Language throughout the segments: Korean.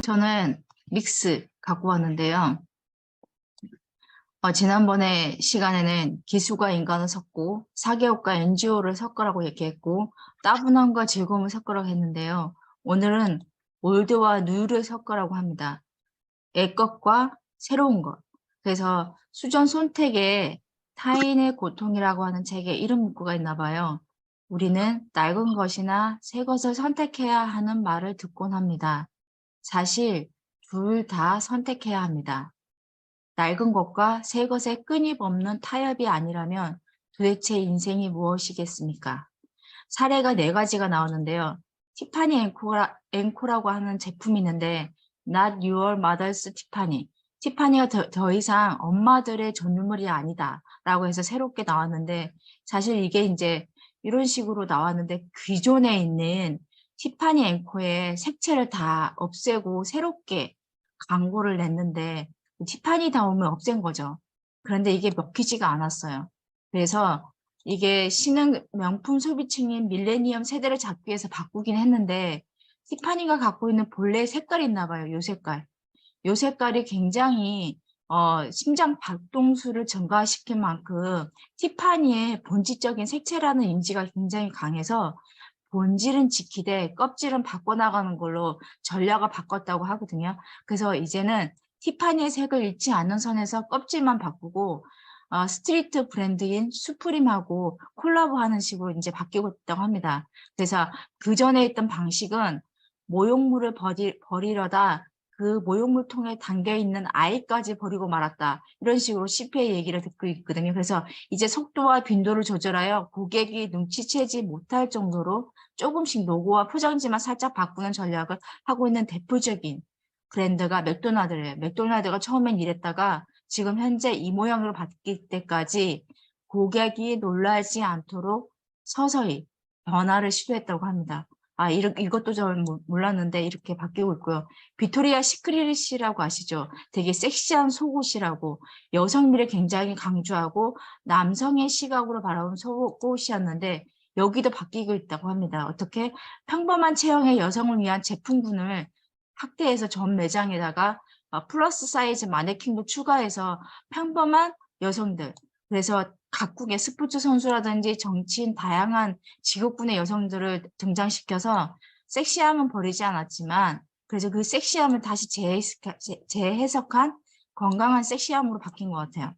저는 믹스 갖고 왔는데요. 지난번에 시간에는 기수가 인간을 섞고 사교육과 NGO를 섞으라고 얘기했고 따분함과 즐거움을 섞으라고 했는데요. 오늘은 올드와 뉴를 섞으라고 합니다. 옛것과 새로운 것. 그래서 수전 손택에 타인의 고통이라고 하는 책에 이런 문구가 있나 봐요. 우리는 낡은 것이나 새 것을 선택해야 하는 말을 듣곤 합니다. 사실 둘 다 선택해야 합니다. 낡은 것과 새 것의 끊임없는 타협이 아니라면 도대체 인생이 무엇이겠습니까? 사례가 4가지가 나오는데요. 티파니 앵코라고 하는 제품이 있는데 Not your mother's Tiffany. 티파니가 더 이상 엄마들의 전유물이 아니다 라고 해서 새롭게 나왔는데 사실 이게 이제 이런 식으로 나왔는데 기존에 있는 티파니 앵코의 색채를 다 없애고 새롭게 광고를 냈는데 티파니 다움을 없앤 거죠. 그런데 이게 먹히지가 않았어요. 그래서 이게 신흥 명품 소비층인 밀레니엄 세대를 잡기 위해서 바꾸긴 했는데 티파니가 갖고 있는 본래 색깔이 있나 봐요. 요 색깔. 요 색깔이 굉장히 심장 박동수를 증가시킨 만큼 티파니의 본질적인 색채라는 인지가 굉장히 강해서 본질은 지키되 껍질은 바꿔나가는 걸로 전략을 바꿨다고 하거든요. 그래서 이제는 티파니의 색을 잃지 않는 선에서 껍질만 바꾸고 스트리트 브랜드인 수프림하고 콜라보하는 식으로 이제 바뀌고 있다고 합니다. 그래서 그 전에 있던 방식은 모욕물을 버리려다 그 모욕물통에 담겨있는 아이까지 버리고 말았다. 이런 식으로 CPA 얘기를 듣고 있거든요. 그래서 이제 속도와 빈도를 조절하여 고객이 눈치채지 못할 정도로 조금씩 로고와 포장지만 살짝 바꾸는 전략을 하고 있는 대표적인 브랜드가 맥도날드예요. 맥도날드가 처음엔 이랬다가 지금 현재 이 모양으로 바뀔 때까지 고객이 놀라지 않도록 서서히 변화를 시도했다고 합니다. 이것도 잘 몰랐는데 이렇게 바뀌고 있고요. 빅토리아 시크릿이라고 아시죠? 되게 섹시한 속옷이라고 여성미를 굉장히 강조하고 남성의 시각으로 바라본 속옷이었는데 여기도 바뀌고 있다고 합니다. 어떻게 평범한 체형의 여성을 위한 제품군을 확대해서 전 매장에다가 플러스 사이즈 마네킹도 추가해서 평범한 여성들, 그래서 각국의 스포츠 선수라든지 정치인 다양한 직업군의 여성들을 등장시켜서 섹시함은 버리지 않았지만 그래서 그 섹시함을 다시 재해석한 건강한 섹시함으로 바뀐 것 같아요.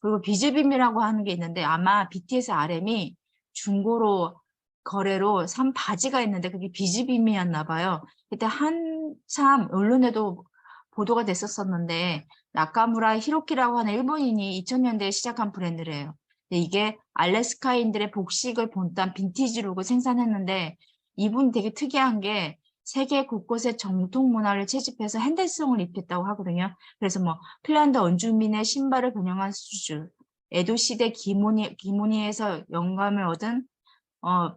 그리고 비즈빔이라고 하는 게 있는데 아마 BTS RM이 중고로 거래로 산 바지가 있는데 그게 비즈빔이었나 봐요. 그때 한참 언론에도 보도가 됐었었는데 나카무라 히로키라고 하는 일본인이 2000년대에 시작한 브랜드래요. 근데 이게 알래스카인들의 복식을 본딴 빈티지 룩을 생산했는데 이분이 되게 특이한 게 세계 곳곳의 정통 문화를 채집해서 핸들성을 입혔다고 하거든요. 그래서 뭐 핀란드 원주민의 신발을 변형한 수주, 에도 시대 기모니에서 영감을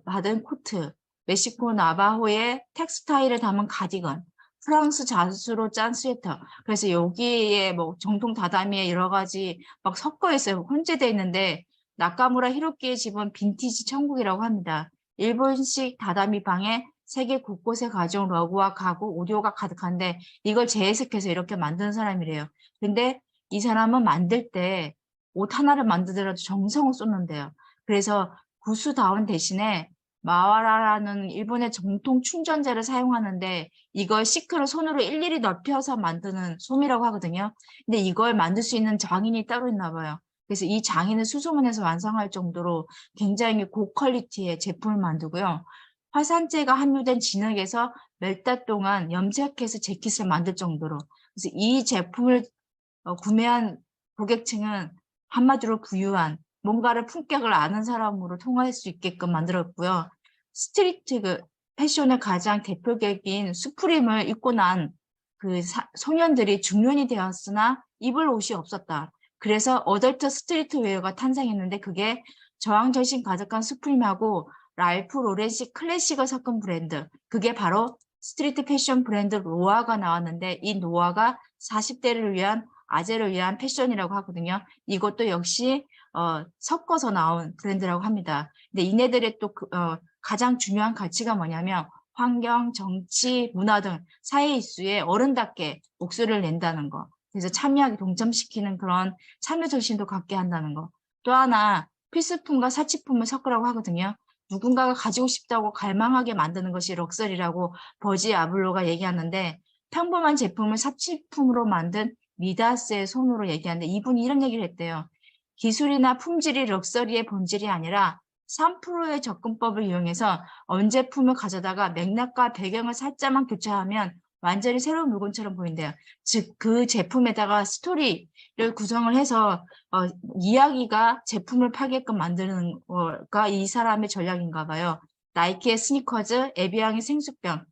받은 코트, 멕시코 나바호의 텍스타일을 담은 가디건, 프랑스 자수로 짠 스웨터. 그래서 여기에 뭐 정통 다다미에 여러 가지 막 섞어 있어요. 혼재되어 있는데 나카무라 히로키의 집은 빈티지 천국이라고 합니다. 일본식 다다미 방에 세계 곳곳에 가져온 러그와 가구, 오디오가 가득한데 이걸 재해석해서 이렇게 만든 사람이래요. 근데 이 사람은 만들 때 옷 하나를 만들더라도 정성을 쏟는데요. 그래서 구스다운 대신에 마와라라는 일본의 정통 충전재를 사용하는데 이걸 시크를 손으로 일일이 넓혀서 만드는 솜이라고 하거든요. 근데 이걸 만들 수 있는 장인이 따로 있나 봐요. 그래서 이 장인을 수소문해서 완성할 정도로 굉장히 고퀄리티의 제품을 만들고요. 화산재가 함유된 진흙에서 몇 달 동안 염색해서 재킷을 만들 정도로. 그래서 이 제품을 구매한 고객층은 한마디로 부유한 뭔가를 품격을 아는 사람으로 통할 수 있게끔 만들었고요. 스트리트 패션의 가장 대표격인 수프림을 입고 난 그 소년들이 중년이 되었으나 입을 옷이 없었다. 그래서 어덜트 스트리트 웨어가 탄생했는데 그게 저항정신 가득한 수프림하고 랄프 로렌시 클래식을 섞은 브랜드. 그게 바로 스트리트 패션 브랜드 로아가 나왔는데 이 노아가 40대를 위한 아재를 위한 패션이라고 하거든요. 이것도 역시 섞어서 나온 브랜드라고 합니다. 근데 이네들의 또 가장 중요한 가치가 뭐냐면 환경, 정치, 문화 등 사회 이슈에 어른답게 목소리를 낸다는 거. 그래서 참여하게 동참시키는 그런 참여정신도 갖게 한다는 거. 또 하나 필수품과 사치품을 섞으라고 하거든요. 누군가가 가지고 싶다고 갈망하게 만드는 것이 럭셔리라고 버지 아블로가 얘기하는데 평범한 제품을 사치품으로 만든 미다스의 손으로 얘기하는데 이분이 이런 얘기를 했대요. 기술이나 품질이 럭셔리의 본질이 아니라 3%의 접근법을 이용해서 언제품을 가져다가 맥락과 배경을 살짝만 교체하면 완전히 새로운 물건처럼 보인대요. 즉, 그 제품에다가 스토리를 구성을 해서 이야기가 제품을 팔게끔 만드는 거가 이 사람의 전략인가 봐요. 나이키의 스니커즈, 에비앙의 생수병,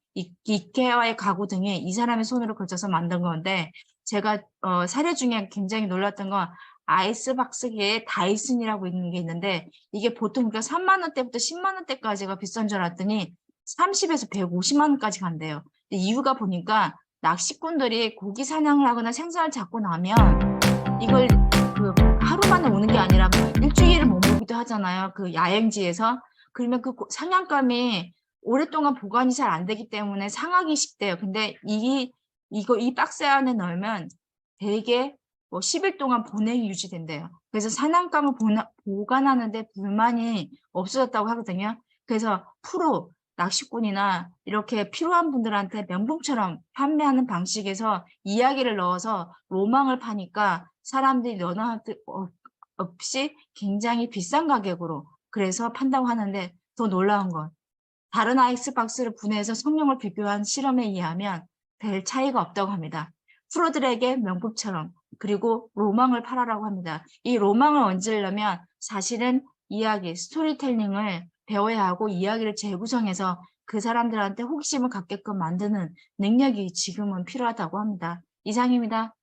이케아의 가구 등이 이 사람의 손으로 그려서 만든 건데 제가 사례 중에 굉장히 놀랐던 건 아이스박스기에 다이슨이라고 있는 게 있는데 이게 보통 우리가 3만 원대부터 10만 원대까지가 비싼 줄 알았더니 30에서 150만 원까지 간대요. 이유가 보니까 낚시꾼들이 고기 사냥을 하거나 생선을 잡고 나면 이걸 그 하루 만에 오는 게 아니라 일주일을 머물기도 하잖아요. 그 야행지에서. 그러면 그 사냥감이 오랫동안 보관이 잘 안 되기 때문에 상하기 쉽대요. 근데 이 박스 안에 넣으면 되게 뭐 10일 동안 본행이 유지된대요. 그래서 사냥감을 보관하는데 불만이 없어졌다고 하거든요. 그래서 프로 낚시꾼이나 이렇게 필요한 분들한테 명품처럼 판매하는 방식에서 이야기를 넣어서 로망을 파니까 사람들이 너나 없이 굉장히 비싼 가격으로 그래서 판다고 하는데 더 놀라운 건 다른 아이스박스를 분해해서 성능을 비교한 실험에 의하면 별 차이가 없다고 합니다. 프로들에게 명품처럼 그리고 로망을 팔아라고 합니다. 이 로망을 얹으려면 사실은 이야기, 스토리텔링을 배워야 하고 이야기를 재구성해서 그 사람들한테 호기심을 갖게끔 만드는 능력이 지금은 필요하다고 합니다. 이상입니다.